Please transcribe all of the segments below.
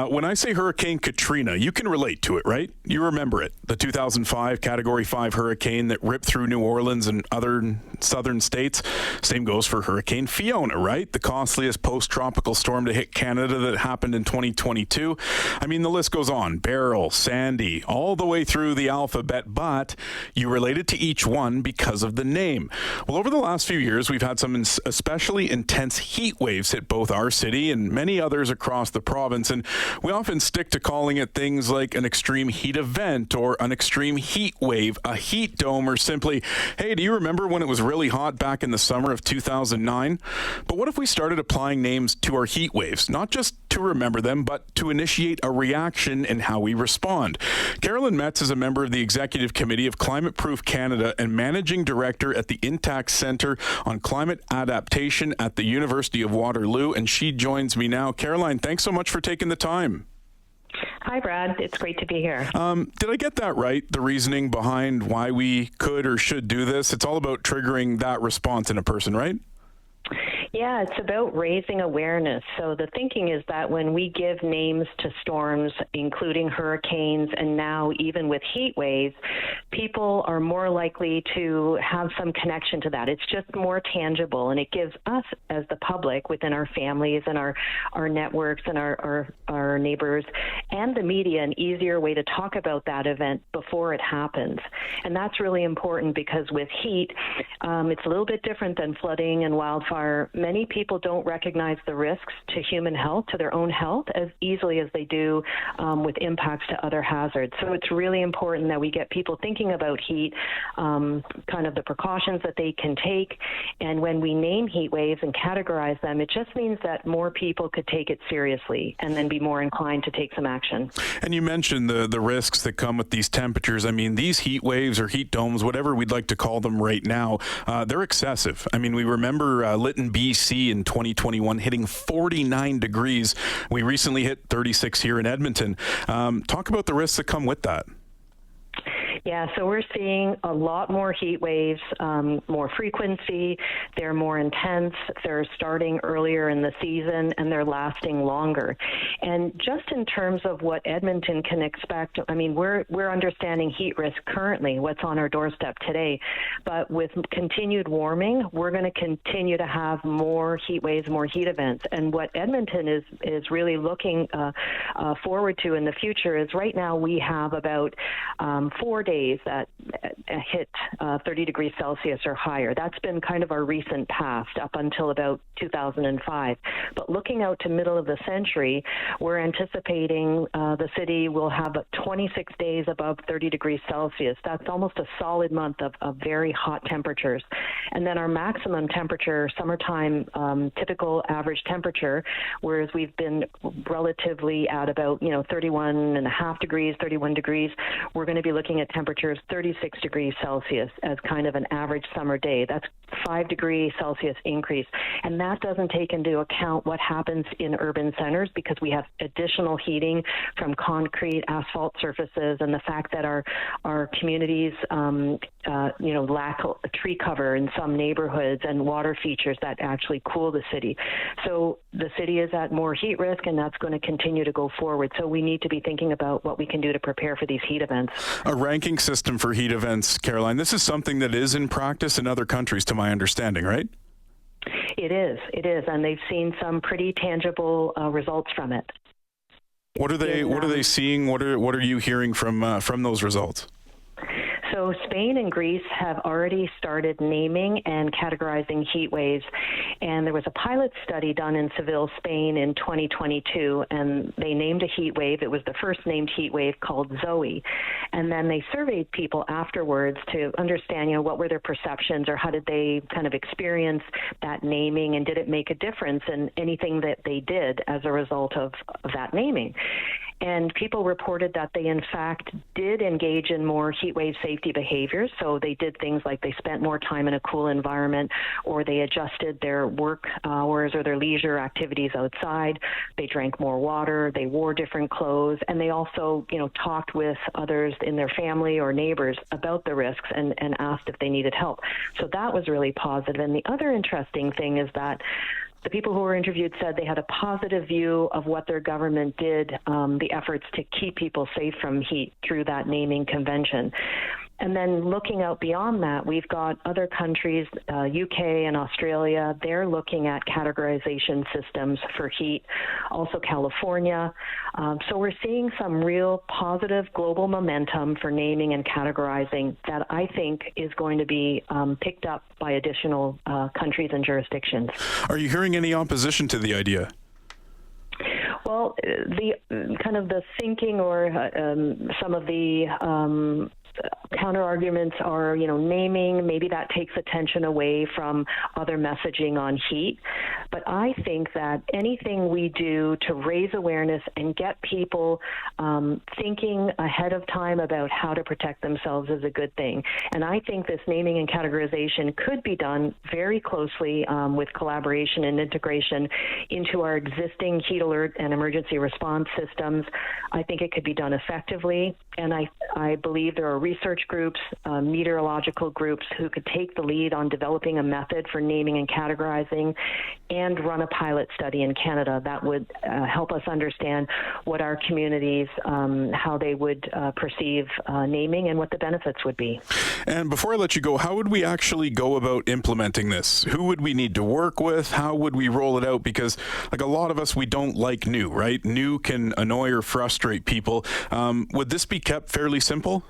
When I say Hurricane Katrina, you can relate to it, right? You remember it. The 2005 Category 5 hurricane that ripped through New Orleans and other southern states. Same goes for Hurricane Fiona, right? The costliest post-tropical storm to hit Canada that happened in 2022. I mean, the list goes on. Beryl, Sandy, all the way through the alphabet, but you related to each one because of the name. Well, over the last few years, we've had some especially intense heat waves hit both our city and many others across the province, and we often stick to calling it things like an extreme heat event or an extreme heat wave, a heat dome, or simply, hey, do you remember when it was really hot back in the summer of 2009? But what if we started applying names to our heat waves, not just to remember them, but to initiate a reaction in how we respond? Carolyn Metz is a member of the Executive Committee of Climate Proof Canada and Managing Director at the Intact Centre on Climate Adaptation at the University of Waterloo, and she joins me now. Caroline, thanks so much for taking the time. Hi, Brad. It's great to be here. Did I get that right, the reasoning behind why we could or should do this? It's all about triggering that response in a person, right? Yeah, it's about raising awareness. So the thinking is that when we give names to storms, including hurricanes, and now even with heat waves, people are more likely to have some connection to that. It's just more tangible, and it gives us as the public within our families and our networks and our neighbors and the media an easier way to talk about that event before it happens. And that's really important because with heat, it's a little bit different than flooding and wildfire. Many people don't recognize the risks to human health, to their own health, as easily as they do with impacts to other hazards. So it's really important that we get people thinking about heat, kind of the precautions that they can take. And when we name heat waves and categorize them, it just means that more people could take it seriously and then be more inclined to take some action. And you mentioned the risks that come with these temperatures. I mean, these heat waves or heat domes, whatever we'd like to call them right now, they're excessive. I mean, we remember Lytton, BC in 2021 hitting 49 degrees. We recently hit 36 here in Edmonton. Talk about the risks that come with that. Yeah, so we're seeing a lot more heat waves, more frequency. They're more intense. They're starting earlier in the season, and they're lasting longer. And just in terms of what Edmonton can expect, I mean, we're understanding heat risk currently, what's on our doorstep today. But with continued warming, we're going to continue to have more heat waves, more heat events. And what Edmonton is really looking forward to in the future is right now we have about 4 days that hit 30 degrees Celsius or higher. That's been kind of our recent past up until about 2005. But looking out to middle of the century, we're anticipating the city will have 26 days above 30 degrees Celsius. That's almost a solid month of very hot temperatures. And then our maximum temperature, summertime typical average temperature, whereas we've been relatively at about 31.5 degrees, 31 degrees, we're going to be looking at temperatures 36 degrees Celsius as kind of an average summer day. That's 5 degrees Celsius increase. And that doesn't take into account what happens in urban centers because we have additional heating from concrete, asphalt surfaces, and the fact that our communities, lack tree cover in some neighborhoods and water features that actually cool the city. So the city is at more heat risk, and that's going to continue to go forward. So we need to be thinking about what we can do to prepare for these heat events. A ranking system for heat events, Caroline, this is something that is in practice in other countries, to my understanding, right? It is, and they've seen some pretty tangible results from it. What are they seeing? What are you hearing from those results? So Spain and Greece have already started naming and categorizing heat waves. And there was a pilot study done in Seville, Spain in 2022, and they named a heat wave. It was the first named heat wave called Zoe. And then they surveyed people afterwards to understand, what were their perceptions or how did they kind of experience that naming, and did it make a difference in anything that they did as a result of that naming. And people reported that they, in fact, did engage in more heat wave safety behaviors. So they did things like they spent more time in a cool environment, or they adjusted their work hours or their leisure activities outside. They drank more water. They wore different clothes. And they also, talked with others in their family or neighbors about the risks and asked if they needed help. So that was really positive. And the other interesting thing is that the people who were interviewed said they had a positive view of what their government did, the efforts to keep people safe from heat through that naming convention. And then looking out beyond that, we've got other countries, UK and Australia, they're looking at categorization systems for heat, also California. So we're seeing some real positive global momentum for naming and categorizing that I think is going to be picked up by additional countries and jurisdictions. Are you hearing any opposition to the idea? Well, the kind of the thinking or some of the counter arguments are, naming, maybe that takes attention away from other messaging on heat. But I think that anything we do to raise awareness and get people thinking ahead of time about how to protect themselves is a good thing. And I think this naming and categorization could be done very closely with collaboration and integration into our existing heat alert and emergency response systems. I think it could be done effectively. And I believe there are research groups, meteorological groups who could take the lead on developing a method for naming and categorizing and run a pilot study in Canada that would help us understand what our communities, how they would perceive naming and what the benefits would be. And before I let you go, how would we actually go about implementing this? Who would we need to work with? How would we roll it out? Because like a lot of us, we don't like new, right? New can annoy or frustrate people. Would this be kept fairly simple?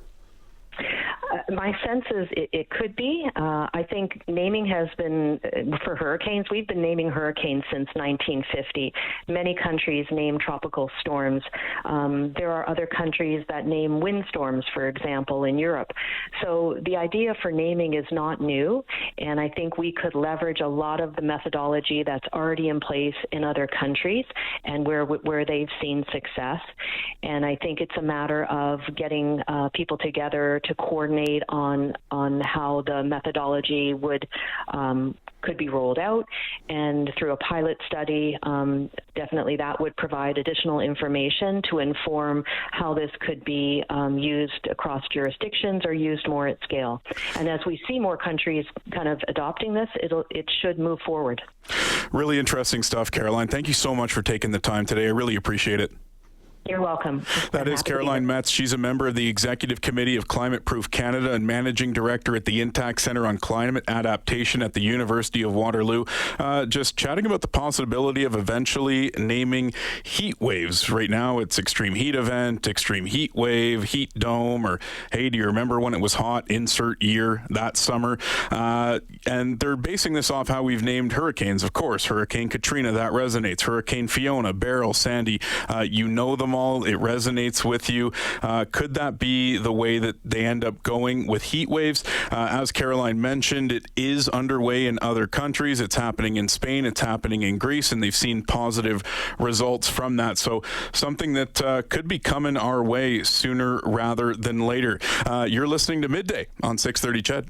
My sense is it could be. I think naming has been, for hurricanes, we've been naming hurricanes since 1950. Many countries name tropical storms. There are other countries that name windstorms, for example, in Europe. So the idea for naming is not new, and I think we could leverage a lot of the methodology that's already in place in other countries and where they've seen success. And I think it's a matter of getting people together to coordinate on how the methodology could be rolled out, and through a pilot study, definitely that would provide additional information to inform how this could be used across jurisdictions or used more at scale. And as we see more countries kind of adopting this, it should move forward. Really interesting stuff, Caroline. Thank you so much for taking the time today. I really appreciate it. You're welcome. That is Caroline Metz. She's a member of the Executive Committee of Climate Proof Canada and Managing Director at the Intact Centre on Climate Adaptation at the University of Waterloo. Just chatting about the possibility of eventually naming heat waves. Right now it's extreme heat event, extreme heat wave, heat dome, or hey, do you remember when it was hot? Insert year that summer. And they're basing this off how we've named hurricanes. Of course, Hurricane Katrina, that resonates. Hurricane Fiona, Beryl, Sandy, you know them all. It resonates with you. Could that be the way that they end up going with heat waves? As Caroline mentioned, it is underway in other countries. It's happening in Spain. It's happening in Greece, and they've seen positive results from that. So something that could be coming our way sooner rather than later. You're listening to Midday on 630 CHED.